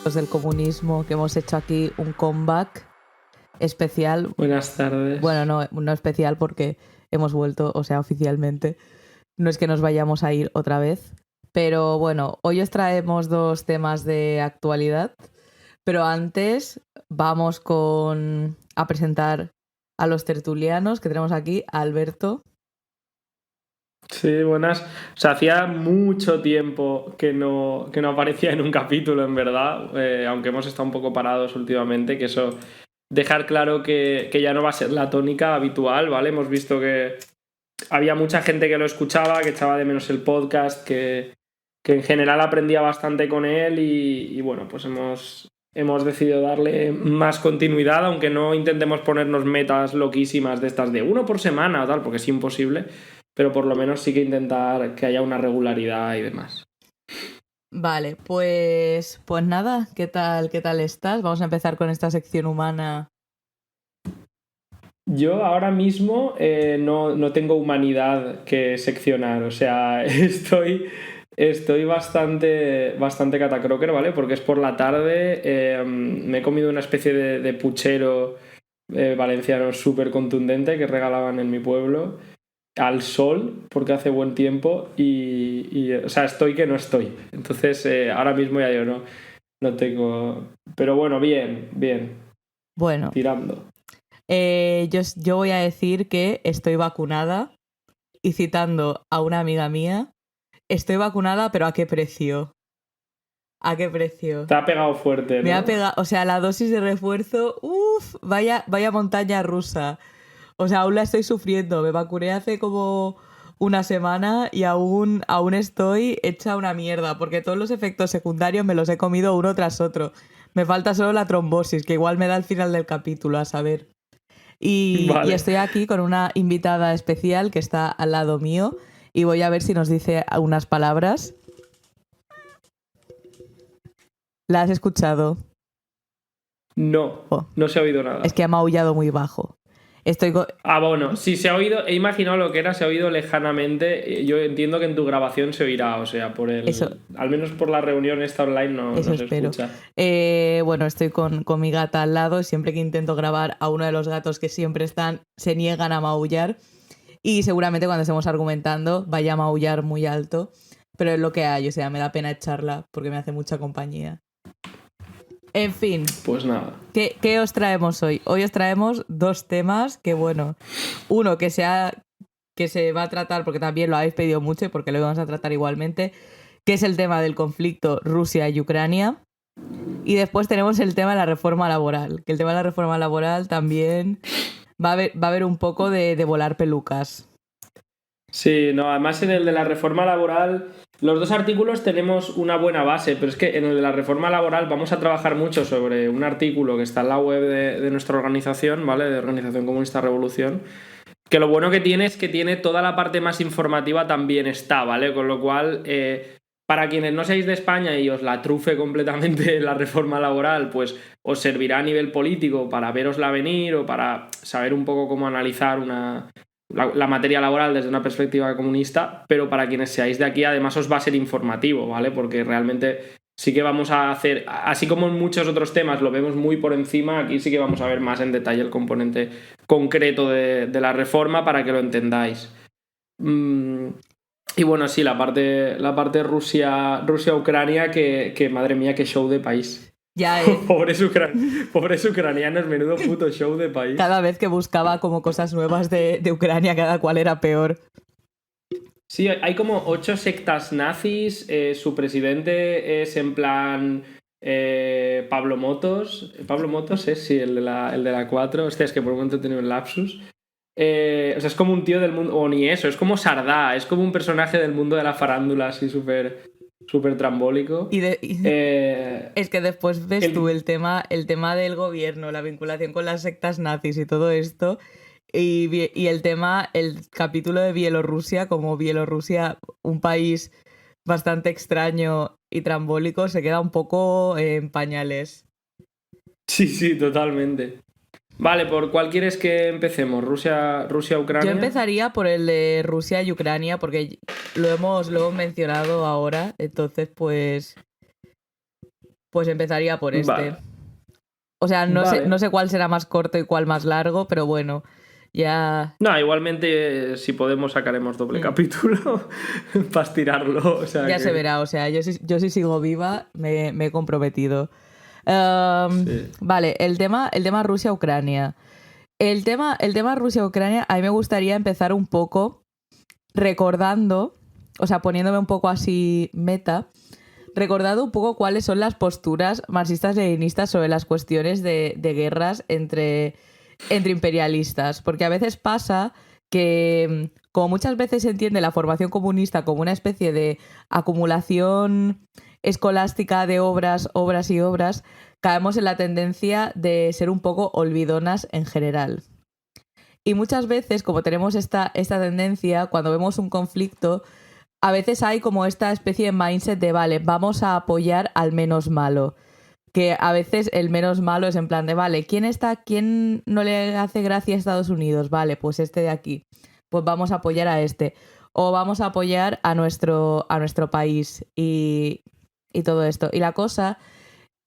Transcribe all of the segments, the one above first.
Los del comunismo, que hemos hecho aquí un comeback especial. Buenas tardes. Bueno, no especial porque hemos vuelto, o sea, oficialmente. No es que nos vayamos a ir otra vez. Pero bueno, hoy os traemos 2 temas de actualidad. Pero antes vamos a presentar a los tertulianos que tenemos aquí, a Alberto. Sí, buenas. O sea, hacía mucho tiempo que no aparecía en un capítulo, en verdad, aunque hemos estado un poco parados últimamente, que eso, dejar claro que ya no va a ser la tónica habitual, ¿vale? Hemos visto que había mucha gente que lo escuchaba, que echaba de menos el podcast, que en general aprendía bastante con él y bueno, pues hemos decidido darle más continuidad, aunque no intentemos ponernos metas loquísimas de estas de 1 por semana o tal, porque es imposible, pero por lo menos sí que intentar que haya una regularidad y demás. Vale, pues nada, ¿qué tal estás? Vamos a empezar con esta sección humana. Yo ahora mismo no tengo humanidad que seccionar, o sea, estoy bastante catacroker, ¿vale? Porque es por la tarde, me he comido una especie de puchero valenciano súper contundente que regalaban en mi pueblo, al sol, porque hace buen tiempo, o sea, estoy que no estoy. Entonces, ahora mismo ya yo no tengo... Pero bueno, bien, Bueno, tirando. yo voy a decir que estoy vacunada y citando a una amiga mía, estoy vacunada, pero ¿a qué precio? ¿A qué precio? Te ha pegado fuerte, ¿no? Me ha pegado, o sea, la dosis de refuerzo, vaya montaña rusa. O sea, aún la estoy sufriendo. Me vacuné hace como una semana y aún estoy hecha una mierda, porque todos los efectos secundarios me los he comido uno tras otro. Me falta solo la trombosis, que igual me da al final del capítulo, a saber. Y Vale. estoy aquí con una invitada especial que está al lado mío y voy a ver si nos dice unas palabras. ¿La has escuchado? No se ha oído nada. Es que ha maullado muy bajo. Bueno, si se ha oído, he imaginado lo que era, se ha oído lejanamente. Yo entiendo que en tu grabación se oirá, o sea, Eso, al menos por la reunión esta online no se espero. escucha. Bueno, estoy con mi gata al lado. Siempre que intento grabar a uno de los gatos que siempre están, se niegan a maullar. Y seguramente cuando estemos argumentando vaya a maullar muy alto. Pero es lo que hay, o sea, me da pena echarla porque me hace mucha compañía. En fin. Pues nada. ¿Qué os traemos hoy? Hoy os traemos 2 temas que, bueno, uno que se va a tratar, porque también lo habéis pedido mucho y porque lo vamos a tratar igualmente, que es el tema del conflicto Rusia y Ucrania. Y después tenemos el tema de la reforma laboral, que el tema de la reforma laboral también va a haber un poco de volar pelucas. Sí, no, además en el de la reforma laboral, los 2 artículos tenemos una buena base, pero es que en el de la reforma laboral vamos a trabajar mucho sobre un artículo que está en la web de nuestra organización, ¿vale? De Organización Comunista Revolución, que lo bueno que tiene es que tiene toda la parte más informativa también está, ¿vale? Con lo cual, para quienes no seáis de España y os la trufe completamente la reforma laboral, pues os servirá a nivel político para verosla venir o para saber un poco cómo analizar la materia laboral desde una perspectiva comunista, pero para quienes seáis de aquí además os va a ser informativo, ¿vale? Porque realmente sí que vamos a hacer, así como en muchos otros temas lo vemos muy por encima, aquí sí que vamos a ver más en detalle el componente concreto de la reforma para que lo entendáis. Y bueno, sí, la parte Rusia-Ucrania, que madre mía, qué show de país. Ya pobres ucranianos, menudo puto show de país. Cada vez que buscaba como cosas nuevas de Ucrania, cada cual era peor. Sí, hay como 8 sectas nazis, su presidente es en plan Pablo Motos. Pablo Motos es, sí, el de la 4. Hostia, es que por un momento he tenido un lapsus. O sea, es como un tío del mundo, o ni eso, es como Sardá, es como un personaje del mundo de la farándula así súper trambólico. Es que después ves tú el tema del gobierno, la vinculación con las sectas nazis y todo esto, y el capítulo de Bielorrusia, como Bielorrusia, un país bastante extraño y trambólico, se queda un poco en pañales. Sí, totalmente. Vale, ¿por cuál quieres que empecemos? ¿Rusia-Ucrania? Yo empezaría por el de Rusia y Ucrania, porque lo hemos mencionado ahora, entonces pues... pues empezaría por este. Vale. O sea, no Vale. sé cuál será más corto y cuál más largo, pero bueno, ya... No, igualmente, si podemos, sacaremos doble capítulo para estirarlo. O sea Ya que... se verá, o sea, yo si sigo viva me he comprometido. Sí. Vale, el tema Rusia-Ucrania. El tema Rusia-Ucrania, a mí me gustaría empezar un poco recordando, o sea, poniéndome un poco así meta, recordando un poco cuáles son las posturas marxistas-leninistas sobre las cuestiones de guerras entre imperialistas. Porque a veces pasa que, como muchas veces se entiende la formación comunista como una especie de acumulación escolástica de obras y obras, caemos en la tendencia de ser un poco olvidonas en general. Y muchas veces, como tenemos esta tendencia, cuando vemos un conflicto, a veces hay como esta especie de mindset de, vale, vamos a apoyar al menos malo. Que a veces el menos malo es en plan de, vale, ¿quién no le hace gracia a Estados Unidos? Vale, pues este de aquí. Pues vamos a apoyar a este. O vamos a apoyar a nuestro país y todo esto. Y la cosa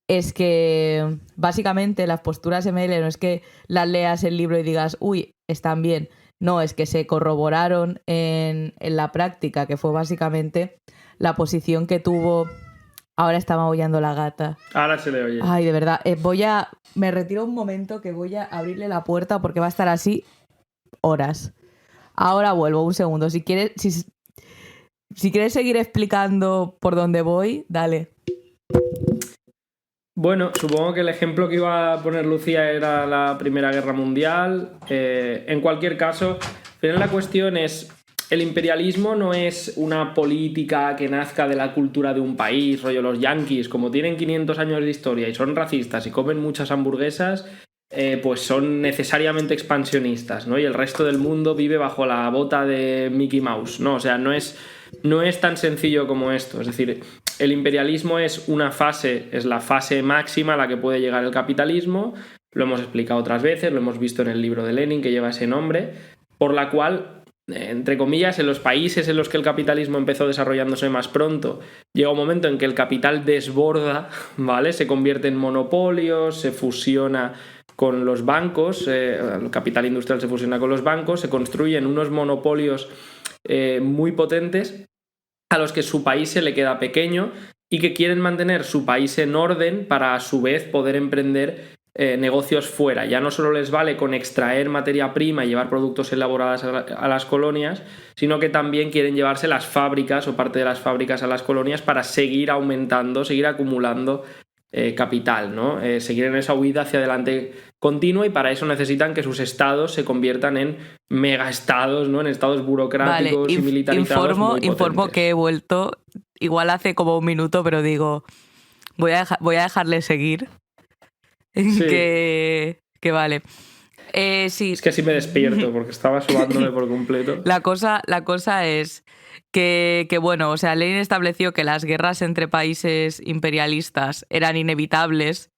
es que básicamente las posturas ML no es que las leas el libro y digas, uy, están bien. No, es que se corroboraron en la práctica, que fue básicamente la posición que tuvo... Ahora está maullando la gata. Ahora se le oye. Ay, de verdad. Me retiro un momento que voy a abrirle la puerta porque va a estar así horas. Ahora vuelvo, un segundo. Si quieres seguir explicando por dónde voy, dale. Bueno, supongo que el ejemplo que iba a poner Lucía era la Primera Guerra Mundial. En cualquier caso, pero la cuestión es, el imperialismo no es una política que nazca de la cultura de un país, rollo los yanquis, como tienen 500 años de historia y son racistas y comen muchas hamburguesas, pues son necesariamente expansionistas, ¿no? Y el resto del mundo vive bajo la bota de Mickey Mouse, ¿no? O sea, no es tan sencillo como esto. Es decir, el imperialismo es una fase, es la fase máxima a la que puede llegar el capitalismo. Lo hemos explicado otras veces, lo hemos visto en el libro de Lenin que lleva ese nombre, por la cual, entre comillas, en los países en los que el capitalismo empezó desarrollándose más pronto, llega un momento en que el capital desborda, ¿vale? Se convierte en monopolios, se fusiona con los bancos, el capital industrial se fusiona con los bancos, se construyen unos monopolios muy potentes a los que su país se le queda pequeño y que quieren mantener su país en orden para a su vez poder emprender negocios fuera. Ya no solo les vale con extraer materia prima y llevar productos elaborados a las colonias, sino que también quieren llevarse las fábricas o parte de las fábricas a las colonias para seguir aumentando, seguir acumulando capital, ¿no? Seguir en esa huida hacia adelante continua, y para eso necesitan que sus estados se conviertan en megaestados, ¿no? En estados burocráticos y militarizados. Informo que he vuelto, igual hace como un minuto, pero digo, voy a dejarle seguir. Sí. Que vale. Sí. Es que así me despierto porque estaba sudándome por completo. La cosa es que bueno, o sea, Lenin estableció que las guerras entre países imperialistas eran inevitables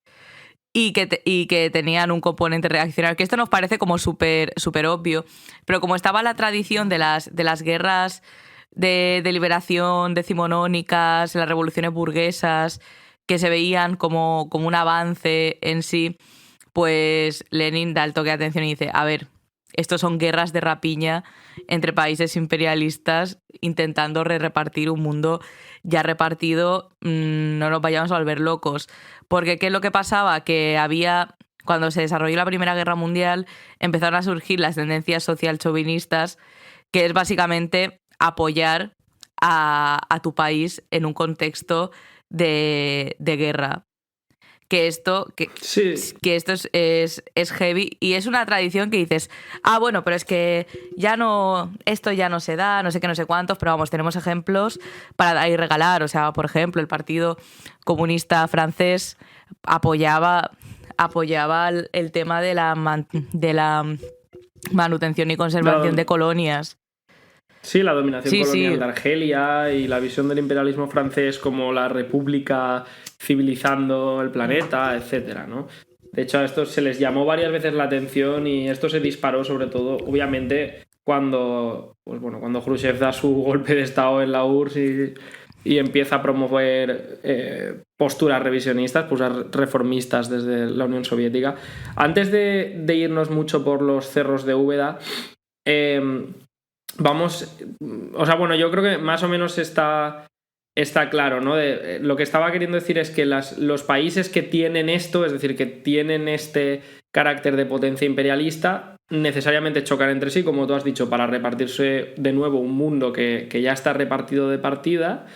y que tenían un componente reaccionario, que esto nos parece como súper obvio, pero como estaba la tradición de las guerras de liberación decimonónicas, las revoluciones burguesas, que se veían como un avance en sí, pues Lenin da el toque de atención y dice, a ver, estos son guerras de rapiña entre países imperialistas intentando repartir un mundo ya repartido, no nos vayamos a volver locos. Porque ¿qué es lo que pasaba? Que cuando se desarrolló la Primera Guerra Mundial, empezaron a surgir las tendencias social chauvinistas, que es básicamente apoyar a tu país en un contexto de guerra. Que esto es heavy y es una tradición que dices, bueno, pero es que esto ya no se da, no sé qué, no sé cuántos, pero vamos, tenemos ejemplos para dar y regalar. O sea, por ejemplo, el Partido Comunista francés apoyaba el tema de la manutención y conservación de colonias. Sí, la dominación colonial de Argelia y la visión del imperialismo francés como la república civilizando el planeta, etcétera, ¿no? De hecho, a estos se les llamó varias veces la atención y esto se disparó sobre todo, obviamente, cuando Khrushchev da su golpe de estado en la URSS y empieza a promover posturas revisionistas, posturas reformistas desde la Unión Soviética. Antes de irnos mucho por los cerros de Úbeda, yo creo que más o menos está claro, ¿no? Lo que estaba queriendo decir es que los países que tienen esto, es decir, que tienen este carácter de potencia imperialista, necesariamente chocan entre sí, como tú has dicho, para repartirse de nuevo un mundo que ya está repartido de partida,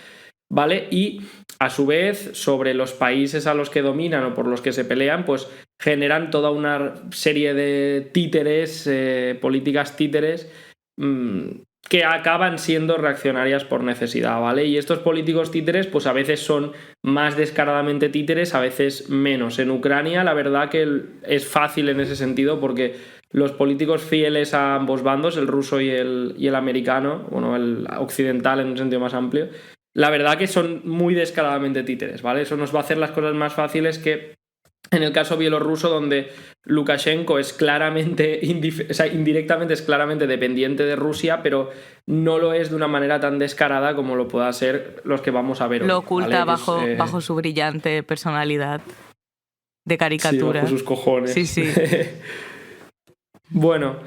¿vale? Y a su vez, sobre los países a los que dominan o por los que se pelean, pues generan toda una serie de títeres, políticas títeres, que acaban siendo reaccionarias por necesidad, ¿vale? Y estos políticos títeres, pues a veces son más descaradamente títeres, a veces menos. En Ucrania, la verdad que es fácil en ese sentido, porque los políticos fieles a ambos bandos, el ruso y el americano, bueno, el occidental en un sentido más amplio, la verdad que son muy descaradamente títeres, ¿vale? Eso nos va a hacer las cosas más fáciles que en el caso bielorruso, donde Lukashenko es claramente, indirectamente es claramente dependiente de Rusia, pero no lo es de una manera tan descarada como lo pueda ser los que vamos a ver hoy. Lo oculta, ¿vale? bajo su brillante personalidad de caricatura. Sí, bajo sus cojones. Sí. Bueno,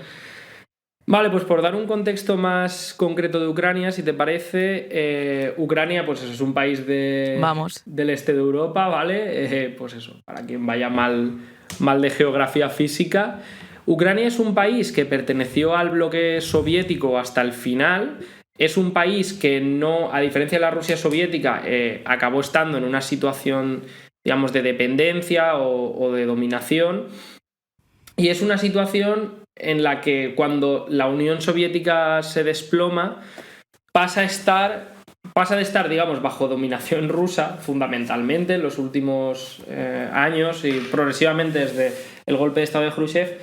vale, pues por dar un contexto más concreto de Ucrania, si te parece, Ucrania, pues eso, es un país del este de Europa, ¿vale? Pues eso, para quien vaya mal de geografía física. Ucrania es un país que perteneció al bloque soviético hasta el final. Es un país que no, a diferencia de la Rusia soviética, acabó estando en una situación, digamos, de dependencia o de dominación. Y es una situación en la que cuando la Unión Soviética se desploma, pasa de estar, digamos, bajo dominación rusa, fundamentalmente en los últimos años y progresivamente desde el golpe de Estado de Khrushchev,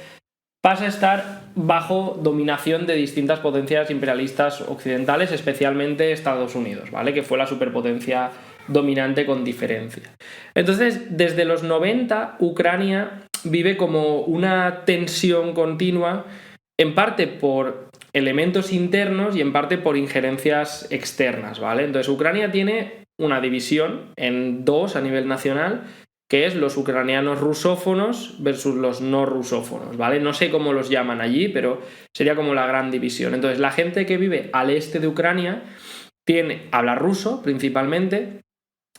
pasa a estar bajo dominación de distintas potencias imperialistas occidentales, especialmente Estados Unidos, ¿vale? Que fue la superpotencia dominante con diferencia. Entonces, desde los 90, Ucrania vive como una tensión continua, en parte por elementos internos y en parte por injerencias externas, ¿vale? Entonces, Ucrania tiene una división en dos a nivel nacional, que es los ucranianos rusófonos versus los no rusófonos, ¿vale? No sé cómo los llaman allí, pero sería como la gran división. Entonces, la gente que vive al este de Ucrania habla ruso principalmente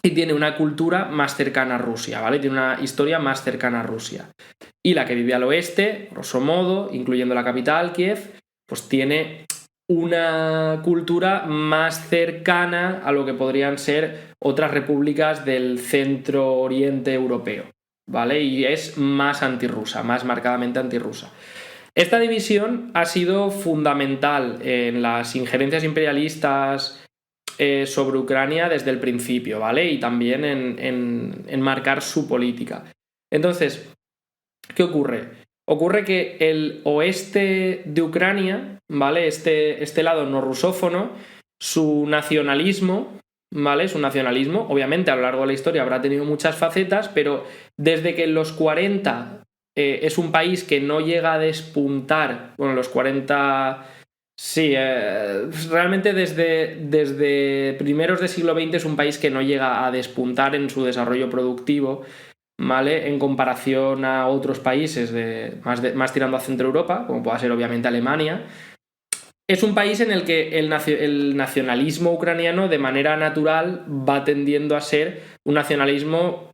y tiene una cultura más cercana a Rusia, ¿vale? Tiene una historia más cercana a Rusia. Y la que vive al oeste, grosso modo, incluyendo la capital, Kiev, pues tiene una cultura más cercana a lo que podrían ser otras repúblicas del centro oriente europeo, ¿vale? Y es más antirrusa, más marcadamente antirrusa. Esta división ha sido fundamental en las injerencias imperialistas sobre Ucrania desde el principio, ¿vale? Y también en marcar su política. Entonces, ¿qué ocurre? Ocurre que el oeste de Ucrania, ¿vale? Este lado no rusófono, su nacionalismo, ¿vale? Su nacionalismo, obviamente a lo largo de la historia habrá tenido muchas facetas, pero desde que en los 40 es un país que no llega a despuntar, bueno, los 40... Sí, realmente desde primeros del siglo XX es un país que no llega a despuntar en su desarrollo productivo, ¿vale? En comparación a otros países más tirando a Centro Europa, como pueda ser obviamente Alemania. Es un país en el que el nacionalismo ucraniano de manera natural va tendiendo a ser un nacionalismo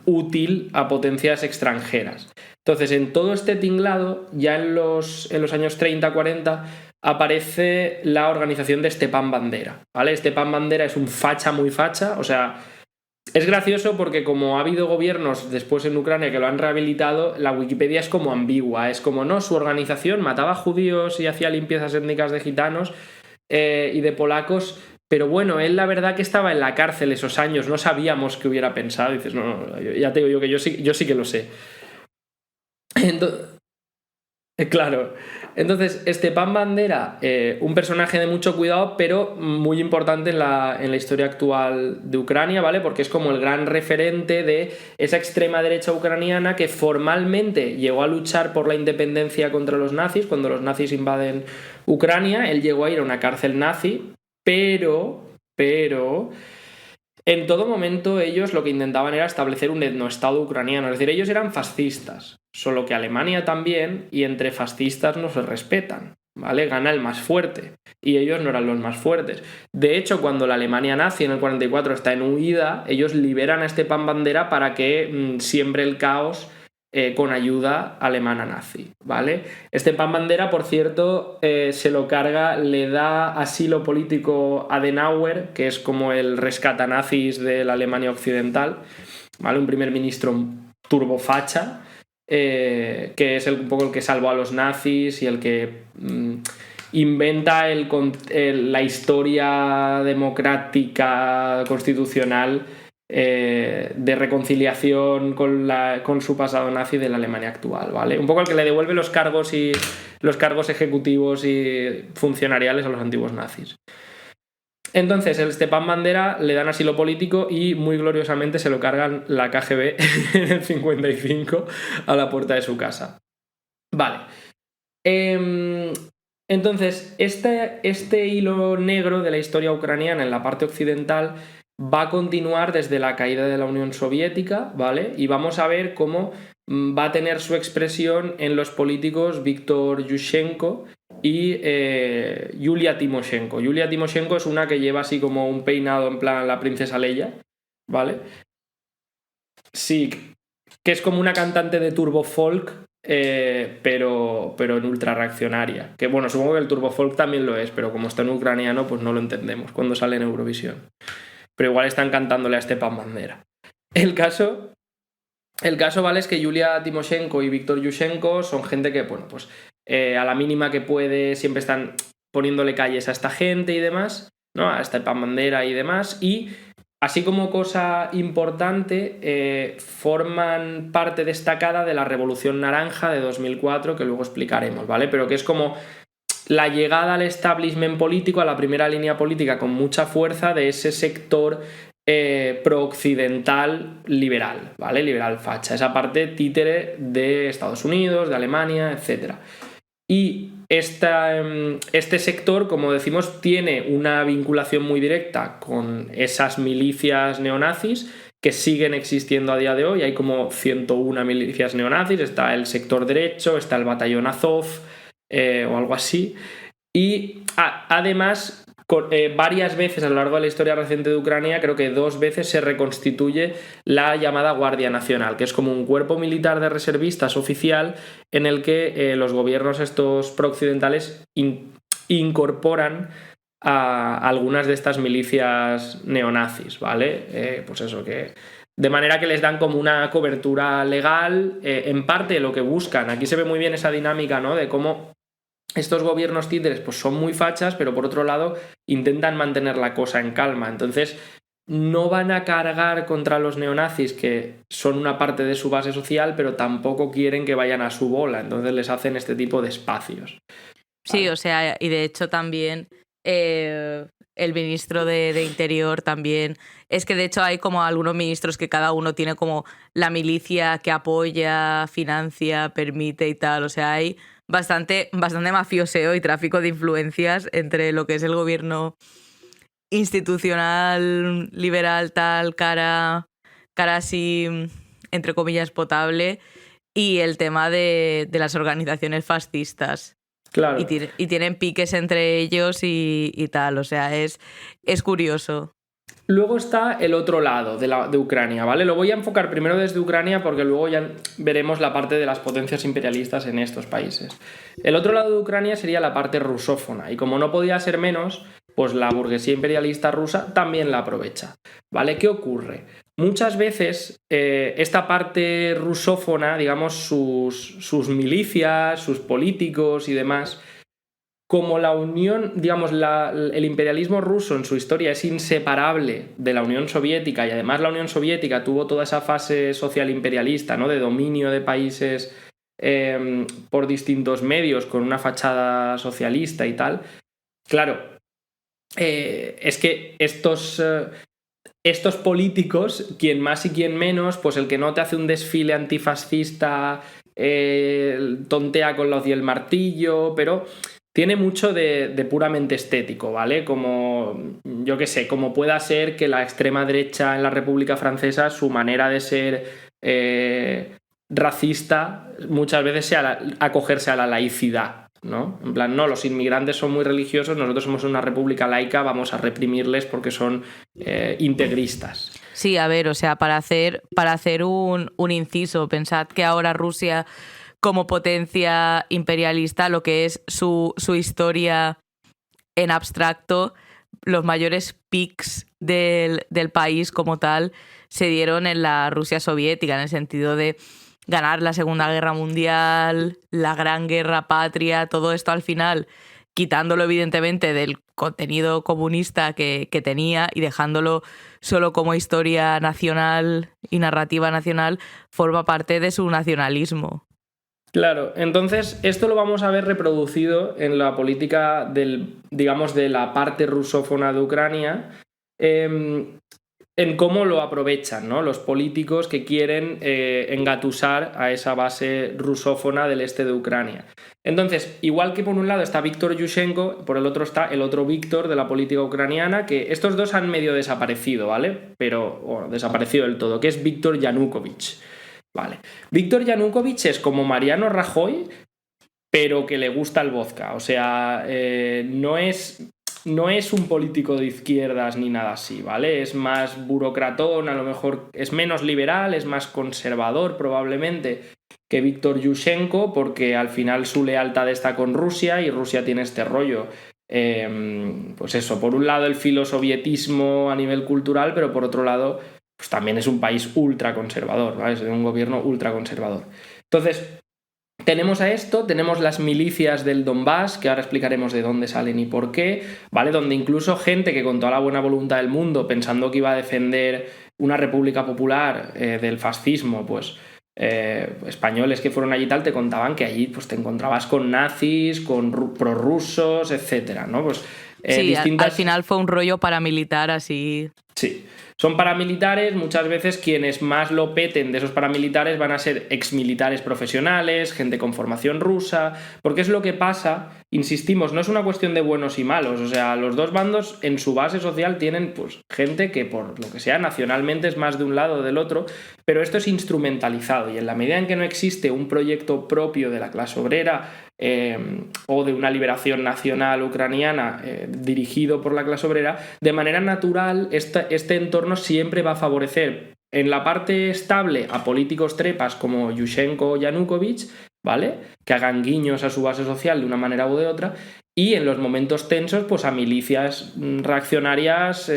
útil a potencias extranjeras. Entonces, en todo este tinglado, ya en los años 30-40, aparece la organización de Stepan Bandera, ¿vale? Stepan Bandera es un facha muy facha, o sea, es gracioso porque como ha habido gobiernos después en Ucrania que lo han rehabilitado, la Wikipedia es como ambigua, es como, no, su organización mataba judíos y hacía limpiezas étnicas de gitanos y de polacos, pero bueno, él la verdad que estaba en la cárcel esos años, no sabíamos qué hubiera pensado, y dices, no, ya te digo yo que yo sí que lo sé. Entonces, claro. Entonces, Stepan Bandera, un personaje de mucho cuidado, pero muy importante en la historia actual de Ucrania, ¿vale? Porque es como el gran referente de esa extrema derecha ucraniana que formalmente llegó a luchar por la independencia contra los nazis, cuando los nazis invaden Ucrania. Él llegó a ir a una cárcel nazi, pero En todo momento ellos lo que intentaban era establecer un etnoestado ucraniano, es decir, ellos eran fascistas, solo que Alemania también, y entre fascistas no se respetan, ¿vale? Gana el más fuerte, y ellos no eran los más fuertes. De hecho, cuando la Alemania nazi en el 44 está en huida, ellos liberan a Stepan Bandera para que siembre el caos con ayuda alemana nazi, ¿vale? Stepan Bandera, por cierto, se lo carga, le da asilo político a Adenauer, que es como el rescatanazis de la Alemania occidental, ¿vale? Un primer ministro turbofacha, que es un poco el que salvó a los nazis y el que inventa la historia democrática constitucional de reconciliación con su pasado nazi de la Alemania actual, ¿vale? Un poco el que le devuelve los cargos ejecutivos y funcionariales a los antiguos nazis. Entonces, el Stepan Bandera le dan asilo político y muy gloriosamente se lo cargan la KGB en el 55 a la puerta de su casa. Vale. Entonces, este hilo negro de la historia ucraniana en la parte occidental va a continuar desde la caída de la Unión Soviética, ¿vale? Y vamos a ver cómo va a tener su expresión en los políticos Víctor Yushchenko y Yulia Timoshenko. Yulia Timoshenko es una que lleva así como un peinado en plan la princesa Leia, ¿vale? Sí, que es como una cantante de turbo folk, pero en ultra reaccionaria. Que bueno, supongo que el turbo folk también lo es, pero como está en ucraniano, pues no lo entendemos cuando sale en Eurovisión. Pero igual están cantándole a Stepan Bandera. El caso, ¿vale? Es que Yulia Timoshenko y Víctor Yushchenko son gente que, bueno, pues a la mínima que puede siempre están poniéndole calles a esta gente y demás, ¿no? A Stepan Bandera y demás. Y así como cosa importante, forman parte destacada de la Revolución Naranja de 2004, que luego explicaremos, ¿vale? Pero que es como la llegada al establishment político, a la primera línea política con mucha fuerza de ese sector pro-occidental liberal, ¿vale? Liberal facha, esa parte títere de Estados Unidos, de Alemania, etc. Y este sector, como decimos, tiene una vinculación muy directa con esas milicias neonazis que siguen existiendo a día de hoy. Hay como 101 milicias neonazis, está el sector derecho, está el batallón Azov, o algo así. Y además, varias veces a lo largo de la historia reciente de Ucrania, creo que 2 veces se reconstituye la llamada Guardia Nacional, que es como un cuerpo militar de reservistas oficial en el que los gobiernos estos prooccidentales incorporan a algunas de estas milicias neonazis, ¿vale? Pues eso, que de manera que les dan como una cobertura legal, en parte lo que buscan. Aquí se ve muy bien esa dinámica, ¿no? De cómo estos gobiernos títeres pues son muy fachas, pero por otro lado intentan mantener la cosa en calma. Entonces no van a cargar contra los neonazis, que son una parte de su base social, pero tampoco quieren que vayan a su bola. Entonces les hacen este tipo de espacios. Sí, o sea, y de hecho también el ministro de Interior también. Es que de hecho hay como algunos ministros que cada uno tiene como la milicia que apoya, financia, permite y tal. O sea, hay bastante mafioseo y tráfico de influencias entre lo que es el gobierno institucional, liberal, tal, cara así, entre comillas, potable, y el tema de las organizaciones fascistas. Claro. Y tienen piques entre ellos y tal, o sea, es curioso. Luego está el otro lado de Ucrania, ¿vale? Lo voy a enfocar primero desde Ucrania porque luego ya veremos la parte de las potencias imperialistas en estos países. El otro lado de Ucrania sería la parte rusófona, y como no podía ser menos, pues la burguesía imperialista rusa también la aprovecha, ¿vale? ¿Qué ocurre? Muchas veces esta parte rusófona, digamos, sus milicias, sus políticos y demás, como la Unión, digamos, el imperialismo ruso en su historia es inseparable de la Unión Soviética, y además la Unión Soviética tuvo toda esa fase social imperialista, ¿no? De dominio de países por distintos medios con una fachada socialista y tal. Claro, es que estos políticos, quien más y quien menos, pues el que no te hace un desfile antifascista tontea con la hoz y el martillo, pero tiene mucho de puramente estético, ¿vale? Como, yo qué sé, como pueda ser que la extrema derecha en la República Francesa, su manera de ser racista muchas veces sea acogerse a la laicidad, ¿no? En plan, no, los inmigrantes son muy religiosos, nosotros somos una república laica, vamos a reprimirles porque son integristas. Sí, a ver, o sea, para hacer un inciso, pensad que ahora Rusia, como potencia imperialista, lo que es su historia en abstracto, los mayores pics del país como tal se dieron en la Rusia soviética, en el sentido de ganar la Segunda Guerra Mundial, la Gran Guerra Patria, todo esto al final, quitándolo evidentemente del contenido comunista que tenía y dejándolo solo como historia nacional y narrativa nacional, forma parte de su nacionalismo. Claro, entonces esto lo vamos a ver reproducido en la política digamos, de la parte rusófona de Ucrania, en cómo lo aprovechan, ¿no? Los políticos que quieren engatusar a esa base rusófona del este de Ucrania. Entonces, igual que por un lado está Víctor Yushchenko, por el otro está el otro Víctor de la política ucraniana, que estos dos han medio desaparecido, ¿vale? Pero, bueno, desaparecido del todo, que es Víctor Yanukovych. Vale. Víctor Yanukovych es como Mariano Rajoy, pero que le gusta el vodka. O sea, no es un político de izquierdas ni nada así, ¿vale? Es más burocratón, a lo mejor es menos liberal, es más conservador probablemente que Víctor Yushchenko, porque al final su lealtad está con Rusia y Rusia tiene este rollo. Pues eso, por un lado el filosovietismo a nivel cultural, pero por otro lado pues también es un país ultraconservador, ¿vale? Es un gobierno ultraconservador. Entonces, tenemos a esto, tenemos las milicias del Donbass, que ahora explicaremos de dónde salen y por qué, ¿vale? Donde incluso gente que con toda la buena voluntad del mundo, pensando que iba a defender una república popular del fascismo, pues españoles que fueron allí y tal, te contaban que allí pues, te encontrabas con nazis, con prorrusos, etcétera, ¿no? Pues, sí, al final fue un rollo paramilitar así. Sí, son paramilitares, muchas veces quienes más lo peten de esos paramilitares van a ser exmilitares profesionales, gente con formación rusa, porque es lo que pasa, insistimos, no es una cuestión de buenos y malos, o sea, los dos bandos en su base social tienen pues gente que por lo que sea nacionalmente es más de un lado o del otro, pero esto es instrumentalizado y en la medida en que no existe un proyecto propio de la clase obrera o de una liberación nacional ucraniana dirigido por la clase obrera, de manera natural este entorno siempre va a favorecer en la parte estable a políticos trepas como Yushchenko o Yanukovych, ¿vale? Que hagan guiños a su base social de una manera u de otra, y en los momentos tensos pues a milicias reaccionarias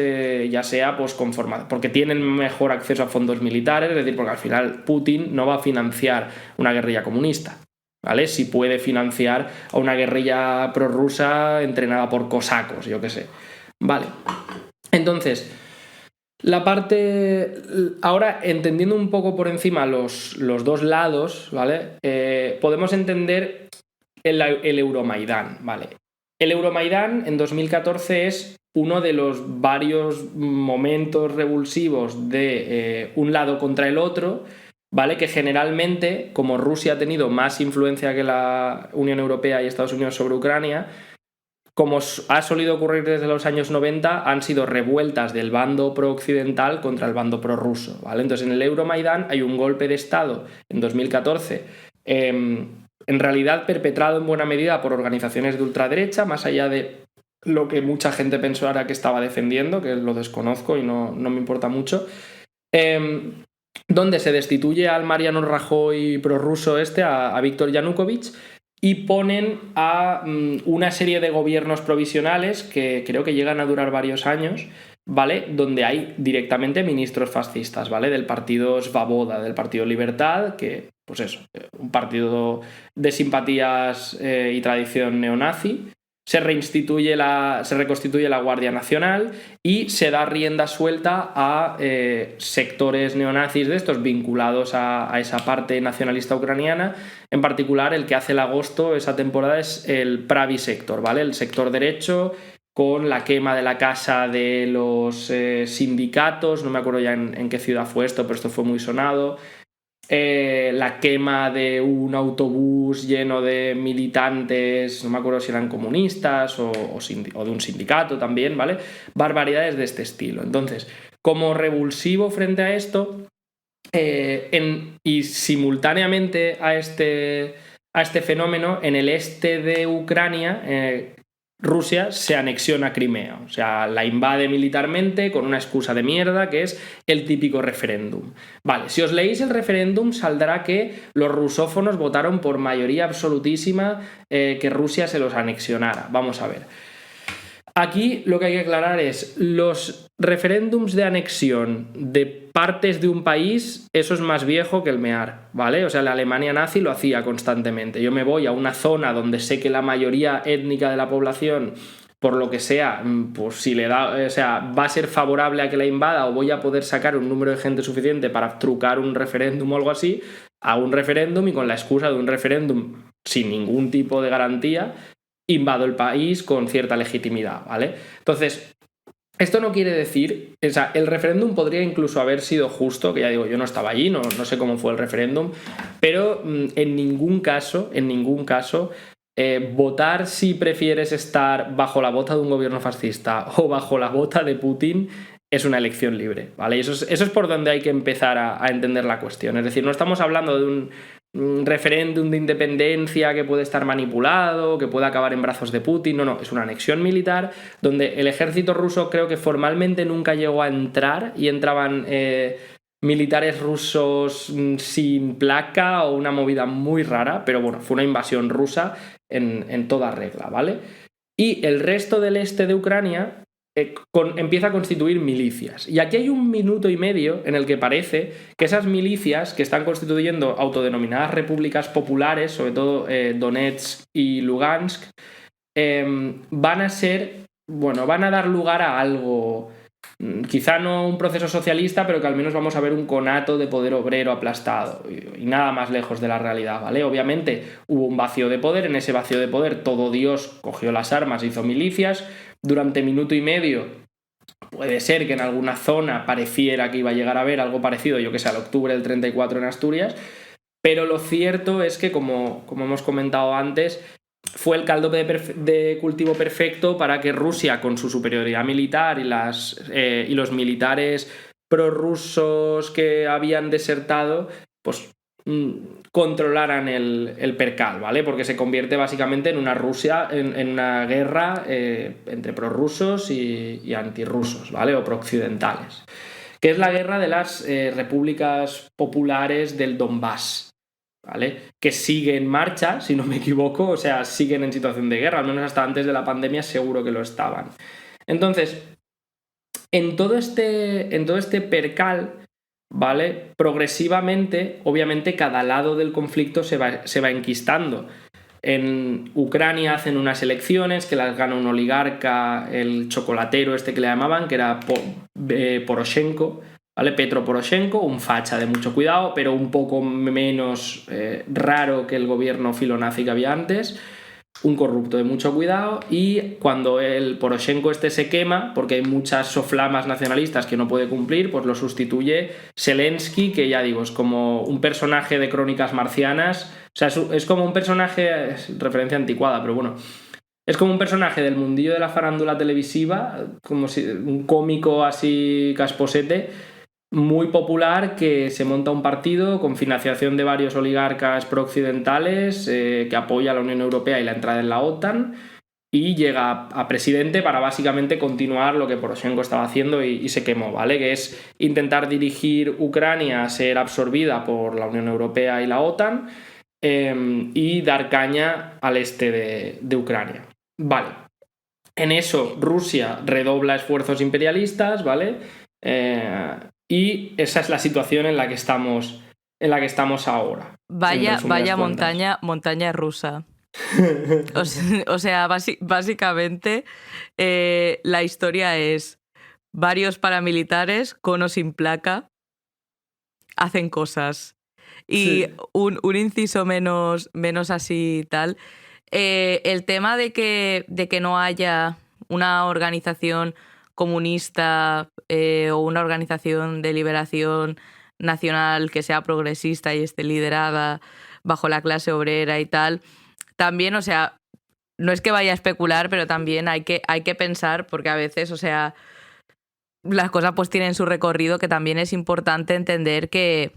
ya sea pues conformadas, porque tienen mejor acceso a fondos militares, es decir, porque al final Putin no va a financiar una guerrilla comunista, ¿vale? Si puede financiar a una guerrilla prorrusa entrenada por cosacos, yo qué sé. Vale. Entonces, la parte... Ahora, entendiendo un poco por encima los dos lados, ¿vale? Podemos entender el Euromaidán, ¿vale? El Euromaidán en 2014 es uno de los varios momentos revulsivos de un lado contra el otro, ¿vale? Que generalmente, como Rusia ha tenido más influencia que la Unión Europea y Estados Unidos sobre Ucrania, como ha solido ocurrir desde los años 90, han sido revueltas del bando pro-occidental contra el bando prorruso, ¿vale? Entonces, en el Euromaidán hay un golpe de Estado en 2014, en realidad perpetrado en buena medida por organizaciones de ultraderecha, más allá de lo que mucha gente pensó ahora que estaba defendiendo, que lo desconozco y no me importa mucho, donde se destituye al Mariano Rajoy prorruso a Víctor Yanukovych, y ponen a una serie de gobiernos provisionales que creo que llegan a durar varios años, ¿vale? Donde hay directamente ministros fascistas, ¿vale? Del partido Svoboda, del partido Libertad, que, pues eso, un partido de simpatías y tradición neonazi. Se reconstituye la Guardia Nacional y se da rienda suelta a sectores neonazis de estos vinculados a esa parte nacionalista ucraniana. En particular, el que hace el agosto esa temporada es el Pravi Sector, ¿vale? El sector derecho, con la quema de la casa de los sindicatos, no me acuerdo ya en qué ciudad fue esto, pero esto fue muy sonado. la quema de un autobús lleno de militantes, no me acuerdo si eran comunistas o de un sindicato también, ¿vale? Barbaridades de este estilo. Entonces, como revulsivo frente a esto, y simultáneamente a este fenómeno, en el este de Ucrania, Rusia se anexiona Crimea, o sea, la invade militarmente con una excusa de mierda que es el típico referéndum. Vale, si os leéis el referéndum saldrá que los rusófonos votaron por mayoría absolutísima que Rusia se los anexionara. Vamos a ver. Aquí lo que hay que aclarar es los referéndums de anexión de partes de un país, eso es más viejo que el mear, ¿vale? O sea, la Alemania nazi lo hacía constantemente. Yo me voy a una zona donde sé que la mayoría étnica de la población, por lo que sea, pues si le da, o sea, va a ser favorable a que la invada o voy a poder sacar un número de gente suficiente para trucar un referéndum o algo así, a un referéndum y con la excusa de un referéndum sin ningún tipo de garantía, invado el país con cierta legitimidad, ¿vale? Entonces, esto no quiere decir, o sea, el referéndum podría incluso haber sido justo, que ya digo, yo no estaba allí, no sé cómo fue el referéndum, pero en ningún caso, votar si prefieres estar bajo la bota de un gobierno fascista o bajo la bota de Putin es una elección libre, ¿vale? Y eso es por donde hay que empezar a entender la cuestión. Es decir, no estamos hablando de un referéndum de independencia que puede estar manipulado, que puede acabar en brazos de Putin. No, es una anexión militar donde el ejército ruso creo que formalmente nunca llegó a entrar y entraban militares rusos sin placa o una movida muy rara, pero bueno, fue una invasión rusa en toda regla, ¿vale? Y el resto del este de Ucrania empieza a constituir milicias. Y aquí hay 1 minuto y medio en el que parece que esas milicias que están constituyendo autodenominadas repúblicas populares, sobre todo Donetsk y Lugansk, van a dar lugar a algo, quizá no un proceso socialista, pero que al menos vamos a ver un conato de poder obrero aplastado y nada más lejos de la realidad, ¿vale? Obviamente hubo un vacío de poder, en ese vacío de poder todo Dios cogió las armas e hizo milicias. Durante 1 minuto y medio puede ser que en alguna zona pareciera que iba a llegar a haber algo parecido, yo que sé, al octubre del 34 en Asturias, pero lo cierto es que, como hemos comentado antes, fue el caldo de cultivo perfecto para que Rusia, con su superioridad militar y los militares prorrusos que habían desertado, pues controlaran el percal, ¿vale? Porque se convierte básicamente en una Rusia, en una guerra entre prorrusos y antirrusos, ¿vale? O prooccidentales, que es la guerra de las repúblicas populares del Donbass, ¿vale? Que sigue en marcha, si no me equivoco, o sea, siguen en situación de guerra, al menos hasta antes de la pandemia seguro que lo estaban. Entonces, en todo este percal, ¿vale? Progresivamente, obviamente, cada lado del conflicto se va enquistando. En Ucrania hacen unas elecciones que las gana un oligarca, el chocolatero este que le llamaban, que era Poroshenko, ¿vale? Petro Poroshenko, un facha de mucho cuidado, pero un poco menos raro que el gobierno filonazi que había antes. Un corrupto de mucho cuidado, y cuando el Poroshenko este se quema, porque hay muchas soflamas nacionalistas que no puede cumplir, pues lo sustituye Zelensky, que ya digo, es como un personaje de Crónicas Marcianas, o sea, es como un personaje, es referencia anticuada, pero bueno, es como un personaje del mundillo de la farándula televisiva, como si un cómico así casposete, muy popular, que se monta un partido con financiación de varios oligarcas prooccidentales que apoya a la Unión Europea y la entrada en la OTAN, y llega a presidente para básicamente continuar lo que Poroshenko estaba haciendo y se quemó, ¿vale? Que es intentar dirigir Ucrania a ser absorbida por la Unión Europea y la OTAN y dar caña al este de Ucrania. Vale. En eso Rusia redobla esfuerzos imperialistas, ¿vale? Y esa es la situación en la que estamos ahora. Vaya montaña rusa. O sea, básicamente la historia es varios paramilitares con o sin placa hacen cosas. Y sí. un inciso menos así tal. El tema de que no haya una organización comunista o una organización de liberación nacional que sea progresista y esté liderada bajo la clase obrera y tal, también, o sea, no es que vaya a especular, pero también hay que pensar, porque a veces, o sea, las cosas pues tienen su recorrido, que también es importante entender que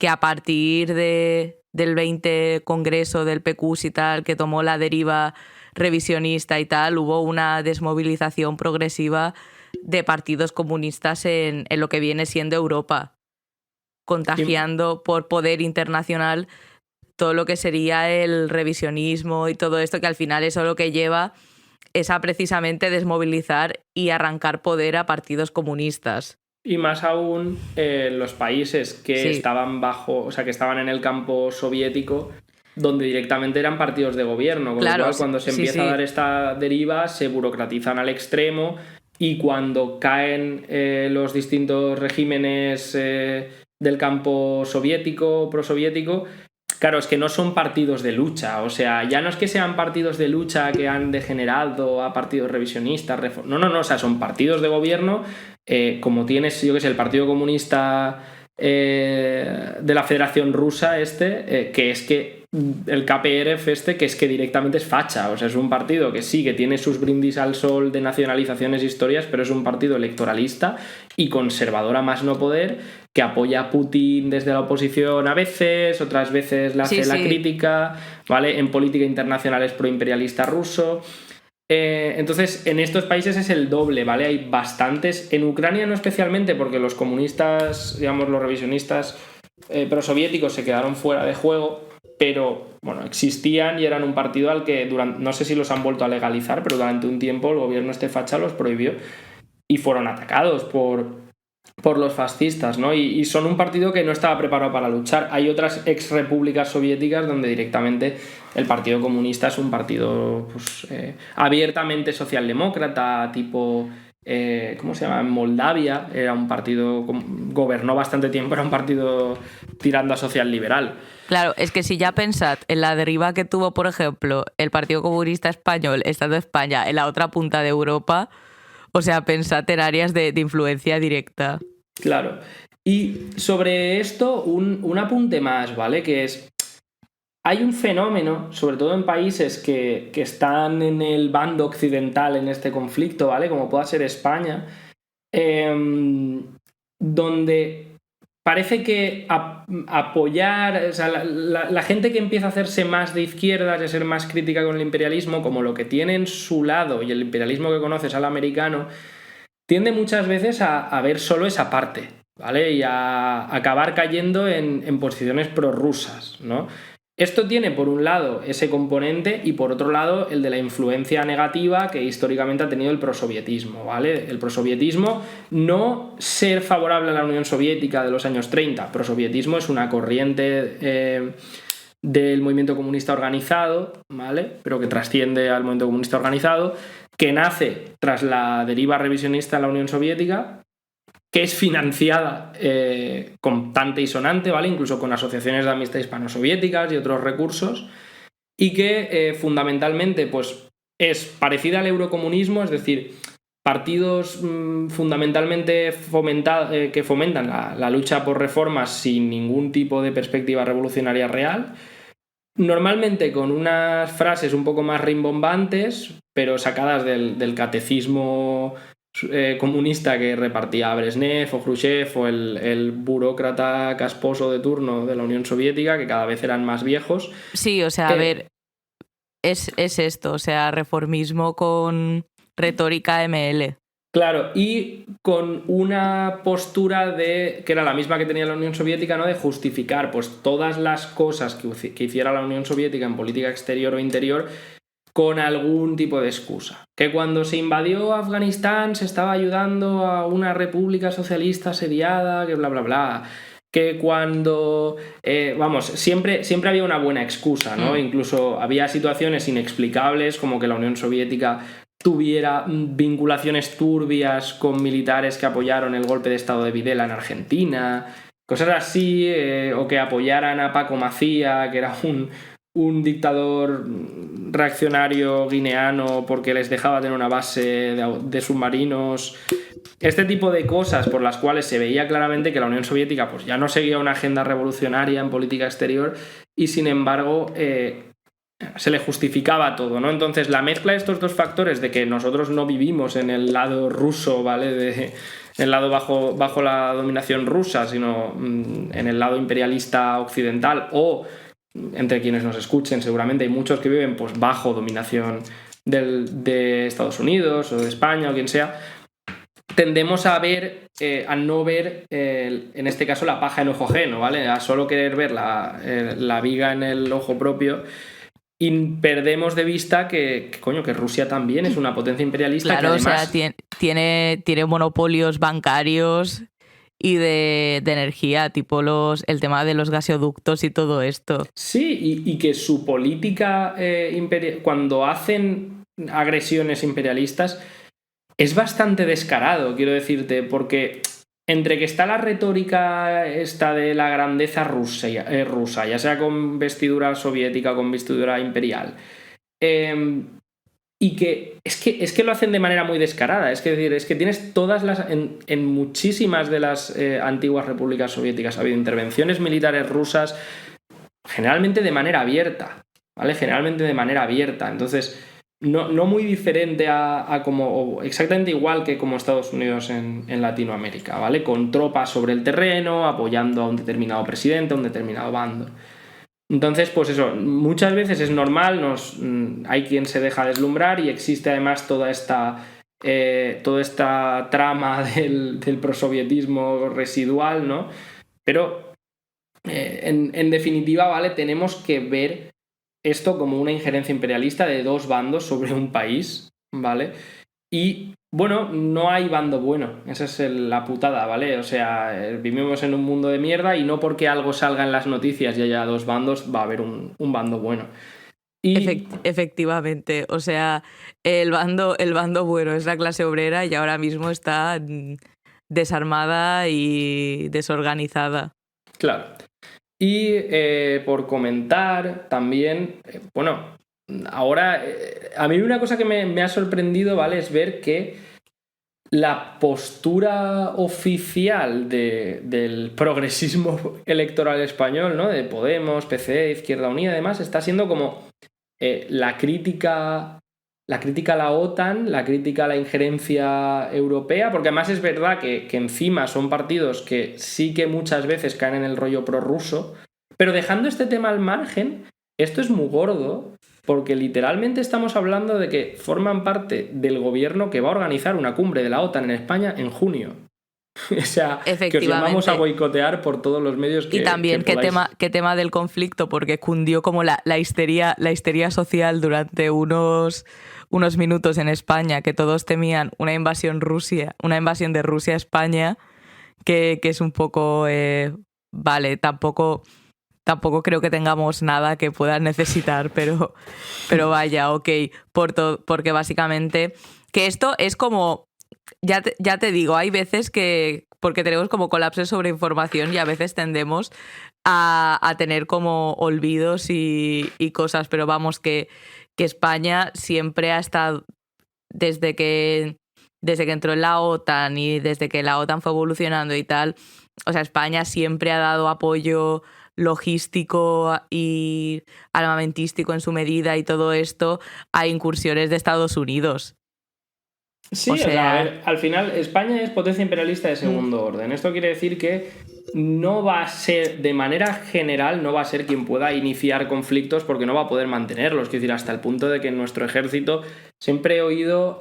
a partir del 20 Congreso del PQS y tal, que tomó la deriva revisionista y tal, hubo una desmovilización progresiva de partidos comunistas en lo que viene siendo Europa, contagiando por poder internacional todo lo que sería el revisionismo y todo esto, que al final eso lo que lleva es a precisamente desmovilizar y arrancar poder a partidos comunistas. Y más aún los países que estaban bajo, o sea, que estaban en el campo soviético, donde directamente eran partidos de gobierno, con lo cual cuando se empieza a dar esta deriva se burocratizan al extremo, y cuando caen los distintos regímenes del campo soviético, prosoviético, claro, es que no son partidos de lucha, o sea, ya no es que sean partidos de lucha que han degenerado a partidos revisionistas, no, o sea, son partidos de gobierno, como tienes, yo que sé, el Partido Comunista de la Federación Rusa que es que el KPRF que es que directamente es facha, o sea, es un partido que sí, que tiene sus brindis al sol de nacionalizaciones e historias, pero es un partido electoralista y conservador a más no poder, que apoya a Putin desde la oposición a veces, otras veces le hace la crítica, ¿vale? En política internacional es proimperialista ruso. Entonces, en estos países es el doble, ¿vale? Hay bastantes. En Ucrania no especialmente, porque los comunistas, digamos, los revisionistas prosoviéticos se quedaron fuera de juego, pero, bueno, existían y eran un partido al que, no sé si los han vuelto a legalizar, pero durante un tiempo el gobierno facha los prohibió y fueron atacados por los fascistas, ¿no? Y son un partido que no estaba preparado para luchar. Hay otras ex repúblicas soviéticas donde directamente el Partido Comunista es un partido pues, abiertamente socialdemócrata, tipo, ¿cómo se llama? En Moldavia era un partido, gobernó bastante tiempo, era un partido tirando a social liberal. Claro, es que si ya pensad en la deriva que tuvo, por ejemplo, el Partido Comunista Español, estando España en la otra punta de Europa, o sea, pensad en áreas de influencia directa. Claro. Y sobre esto, un apunte más, ¿vale? Que es, hay un fenómeno, sobre todo en países que están en el bando occidental en este conflicto, ¿vale? Como pueda ser España, donde parece que apoyar, o sea, la gente que empieza a hacerse más de izquierdas y a ser más crítica con el imperialismo, como lo que tiene en su lado y el imperialismo que conoces al americano, tiende muchas veces a ver solo esa parte, ¿vale? Y a acabar cayendo en posiciones prorrusas, ¿no? Esto tiene, por un lado, ese componente y, por otro lado, el de la influencia negativa que históricamente ha tenido el prosovietismo, ¿vale? El prosovietismo, no ser favorable a la Unión Soviética de los años 30. Prosovietismo es una corriente del movimiento comunista organizado, ¿vale? Pero que trasciende al movimiento comunista organizado, que nace tras la deriva revisionista en la Unión Soviética, que es financiada con tante y sonante, ¿vale? Incluso con asociaciones de amistad hispano-soviéticas y otros recursos, y que fundamentalmente pues, es parecida al eurocomunismo, es decir, partidos fundamentalmente que fomentan la lucha por reformas sin ningún tipo de perspectiva revolucionaria real, normalmente con unas frases un poco más rimbombantes, pero sacadas del catecismo comunista que repartía Brezhnev o Khrushchev o el burócrata casposo de turno de la Unión Soviética, que cada vez eran más viejos. Sí, o sea, a ver, es esto, o sea, reformismo con retórica ML. Claro, y con una postura que era la misma que tenía la Unión Soviética, ¿no? De justificar pues todas las cosas que hiciera la Unión Soviética en política exterior o interior con algún tipo de excusa. Que cuando se invadió Afganistán se estaba ayudando a una república socialista asediada, que bla, bla, bla. Que cuando... siempre había una buena excusa, ¿no? Incluso había situaciones inexplicables, como que la Unión Soviética tuviera vinculaciones turbias con militares que apoyaron el golpe de estado de Videla en Argentina, cosas así, o que apoyaran a Paco Macía, que era un dictador reaccionario guineano porque les dejaba tener una base de submarinos este tipo de cosas por las cuales se veía claramente que la Unión Soviética pues, ya no seguía una agenda revolucionaria en política exterior y sin embargo se le justificaba todo, ¿no? Entonces la mezcla de estos dos factores de que nosotros no vivimos en el lado ruso, ¿vale? El lado bajo la dominación rusa, sino en el lado imperialista occidental o entre quienes nos escuchen seguramente hay muchos que viven pues bajo dominación de Estados Unidos o de España o quien sea, tendemos a no ver en este caso la paja en ojo ajeno, ¿vale? A solo querer ver la viga en el ojo propio y perdemos de vista que Rusia también es una potencia imperialista. Claro, que además... o sea, tiene monopolios bancarios y de energía, tipo el tema de los gasoductos y todo esto. Sí, y que su política cuando hacen agresiones imperialistas es bastante descarado, quiero decirte, porque entre que está la retórica esta de la grandeza rusa, ya sea con vestidura soviética o con vestidura imperial, y que es que lo hacen de manera muy descarada. Es que tienes en muchísimas de las antiguas repúblicas soviéticas ha habido intervenciones militares rusas, generalmente de manera abierta, ¿vale? Generalmente de manera abierta. Entonces, no muy diferente o exactamente igual que como Estados Unidos en Latinoamérica, ¿vale? Con tropas sobre el terreno, apoyando a un determinado presidente, a un determinado bando. Entonces, pues eso, muchas veces es normal, hay quien se deja deslumbrar y existe además toda esta trama del prosovietismo residual, ¿no? Pero, en definitiva, ¿vale? Tenemos que ver esto como una injerencia imperialista de dos bandos sobre un país, ¿vale? Y, bueno, no hay bando bueno, esa es la putada, ¿vale? O sea, vivimos en un mundo de mierda y no porque algo salga en las noticias y haya dos bandos va a haber un bando bueno. Y... Efectivamente, o sea, el bando bueno es la clase obrera y ahora mismo está desarmada y desorganizada. Claro. Y por comentar también, bueno, ahora a mí una cosa que me ha sorprendido, ¿vale? Es ver que la postura oficial del progresismo electoral español, ¿no? De Podemos, PCE, Izquierda Unida y demás, está siendo como la crítica a la OTAN, la crítica a la injerencia europea, porque además es verdad que encima son partidos que sí que muchas veces caen en el rollo prorruso, pero dejando este tema al margen, esto es muy gordo, porque literalmente estamos hablando de que forman parte del gobierno que va a organizar una cumbre de la OTAN en España en junio. O sea, que os llamamos a boicotear por todos los medios que... Y también qué tema del conflicto, porque cundió como la histeria social durante unos minutos en España, que todos temían una invasión de Rusia a España, que es un poco... vale, tampoco creo que tengamos nada que puedan necesitar, pero vaya, ok, porque básicamente... Que esto es como... Ya te digo, hay veces que, porque tenemos como colapsos sobre información y a veces tendemos a tener como olvidos y cosas, pero vamos, que España siempre ha estado, desde que entró en la OTAN y desde que la OTAN fue evolucionando y tal, o sea, España siempre ha dado apoyo logístico y armamentístico en su medida y todo esto a incursiones de Estados Unidos. Sí, o sea, a ver, al final España es potencia imperialista de segundo orden. Esto quiere decir que no va a ser, de manera general, no va a ser quien pueda iniciar conflictos porque no va a poder mantenerlos. Es decir, hasta el punto de que en nuestro ejército siempre he oído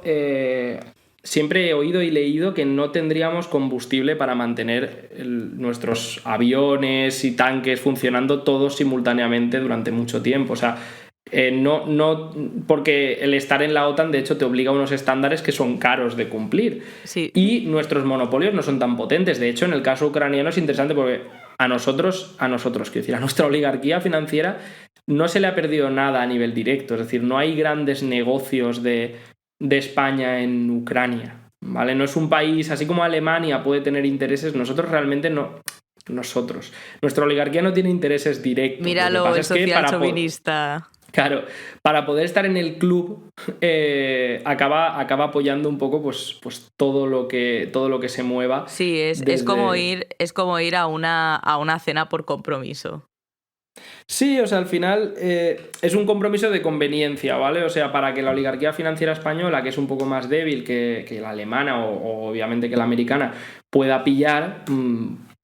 y leído que no tendríamos combustible para mantener nuestros aviones y tanques funcionando todos simultáneamente durante mucho tiempo. O sea, no, porque el estar en la OTAN de hecho te obliga a unos estándares que son caros de cumplir. Sí. Y nuestros monopolios no son tan potentes. De hecho, en el caso ucraniano es interesante porque a nosotros, quiero decir, a nuestra oligarquía financiera no se le ha perdido nada a nivel directo. Es decir, no hay grandes negocios de España en Ucrania, ¿vale? No es un país, así como Alemania puede tener intereses, nosotros realmente no. Nuestra oligarquía no tiene intereses directos. Míralo, el social chauvinista. Claro, para poder estar en el club acaba apoyando un poco pues todo lo que se mueva. Sí, es como ir a una cena por compromiso. Sí, o sea, al final es un compromiso de conveniencia, ¿vale? O sea, para que la oligarquía financiera española, que es un poco más débil que la alemana o obviamente que la americana, pueda pillar,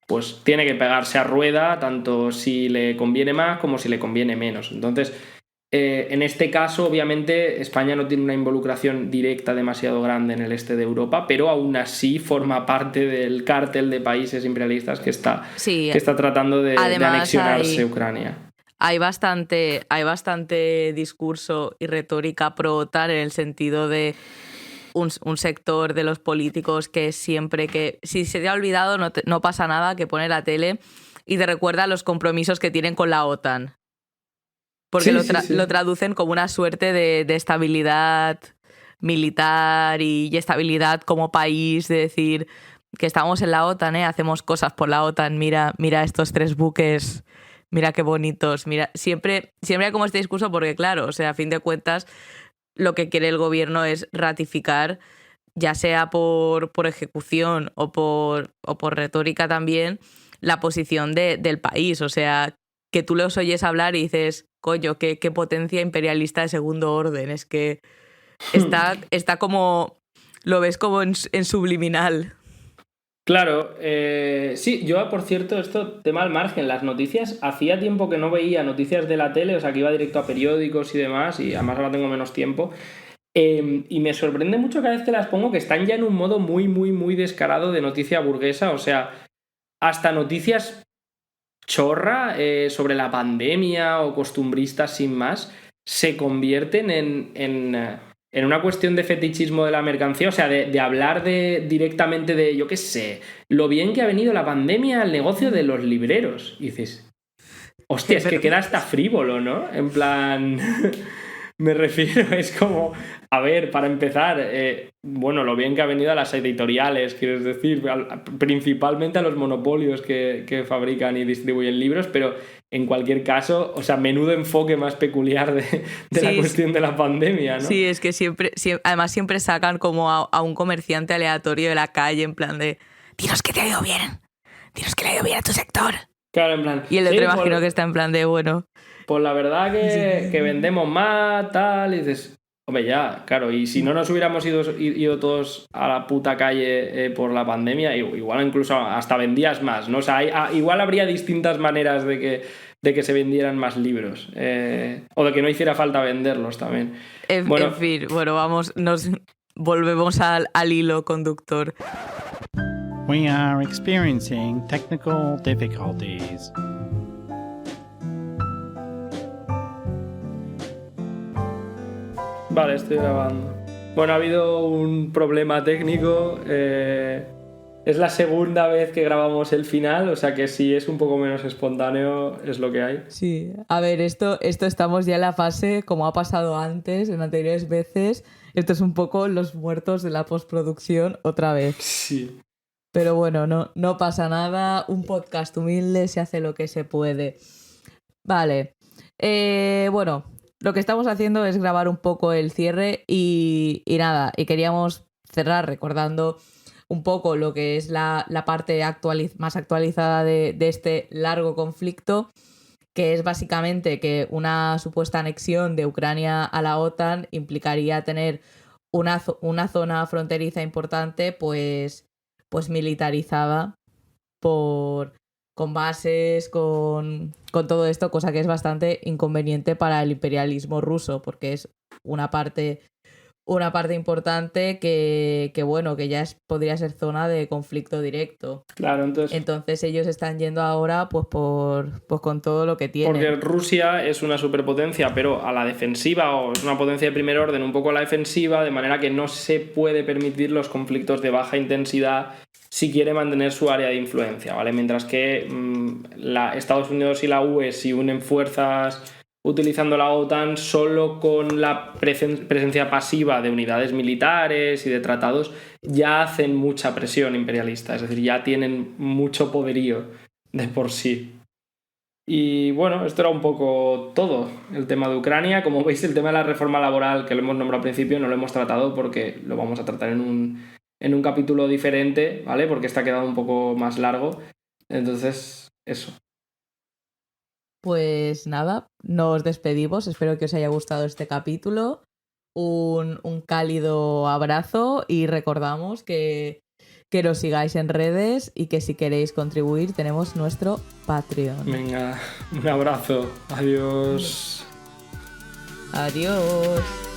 pues tiene que pegarse a rueda, tanto si le conviene más como si le conviene menos. Entonces, en este caso, obviamente, España no tiene una involucración directa demasiado grande en el este de Europa, pero aún así forma parte del cártel de países imperialistas que está tratando de anexionarse Ucrania. Hay bastante discurso y retórica pro-OTAN en el sentido de un sector de los políticos que siempre que, si se te ha olvidado, no pasa nada, que pone la tele y te recuerda los compromisos que tienen con la OTAN. Porque lo traducen como una suerte de estabilidad militar y estabilidad como país, de decir que estamos en la OTAN, hacemos cosas por la OTAN, mira estos 3 buques, mira qué bonitos, mira, siempre hay como este discurso porque claro, o sea, a fin de cuentas lo que quiere el gobierno es ratificar, ya sea por ejecución o por retórica también, la posición del país, o sea, que tú los oyes hablar y dices, coño, qué potencia imperialista de segundo orden, es que está como, lo ves como en subliminal. Claro, sí, yo por cierto, esto, tema al margen, las noticias, hacía tiempo que no veía noticias de la tele, o sea que iba directo a periódicos y demás, y además ahora tengo menos tiempo, y me sorprende mucho cada vez que las pongo que están ya en un modo muy, muy, muy descarado de noticia burguesa, o sea, hasta noticias chorra sobre la pandemia o costumbristas sin más, se convierten en una cuestión de fetichismo de la mercancía, o sea, de hablar directamente de, yo qué sé, lo bien que ha venido la pandemia al negocio de los libreros. Y dices, hostia, es que queda hasta frívolo, ¿no? En plan... Me refiero, es como, a ver, para empezar, bueno, lo bien que ha venido a las editoriales, quieres decir, principalmente a los monopolios que fabrican y distribuyen libros, pero en cualquier caso, o sea, menudo enfoque más peculiar de la cuestión de la pandemia, ¿no? Sí, es que además siempre sacan como a un comerciante aleatorio de la calle, en plan de, dinos que te ha ido bien, dinos que le ha ido bien a tu sector. Claro, en plan... Y el otro imagino que está en plan de, bueno... Pues la verdad que vendemos más, tal, y dices, hombre, ya, claro, y si no nos hubiéramos ido todos a la puta calle por la pandemia, igual incluso hasta vendías más, ¿no? O sea, igual habría distintas maneras de que se vendieran más libros, o de que no hiciera falta venderlos también. En fin, bueno, nos volvemos al hilo conductor. We are experiencing technical difficulties. Vale, estoy grabando. Bueno, ha habido un problema técnico. Es la segunda vez que grabamos el final, o sea que si es un poco menos espontáneo, es lo que hay. Sí, a ver, esto estamos ya en la fase, como ha pasado antes, en anteriores veces. Esto es un poco los muertos de la postproducción otra vez. Sí. Pero bueno, no pasa nada. Un podcast humilde, se hace lo que se puede. Vale. Bueno... Lo que estamos haciendo es grabar un poco el cierre y nada, y queríamos cerrar recordando un poco lo que es la parte más actualizada de este largo conflicto, que es básicamente que una supuesta anexión de Ucrania a la OTAN implicaría tener una zona fronteriza importante pues militarizada con bases, con todo esto, cosa que es bastante inconveniente para el imperialismo ruso, porque es una parte importante que bueno, que ya podría ser zona de conflicto directo. Claro, entonces ellos están yendo ahora pues con todo lo que tienen. Porque Rusia es una superpotencia, pero a la defensiva, o es una potencia de primer orden un poco a la defensiva, de manera que no se puede permitir los conflictos de baja intensidad si quiere mantener su área de influencia, ¿vale? Mientras que Estados Unidos y la UE, si unen fuerzas utilizando la OTAN, solo con la presencia pasiva de unidades militares y de tratados, ya hacen mucha presión imperialista, es decir, ya tienen mucho poderío de por sí. Y bueno, esto era un poco todo, el tema de Ucrania. Como veis, el tema de la reforma laboral, que lo hemos nombrado al principio, no lo hemos tratado porque lo vamos a tratar en un capítulo diferente, ¿vale? Porque está quedando un poco más largo. Entonces, eso. Pues nada, nos despedimos. Espero que os haya gustado este capítulo. Un cálido abrazo y recordamos que nos sigáis en redes y que si queréis contribuir tenemos nuestro Patreon. Venga, un abrazo. Adiós. Adiós.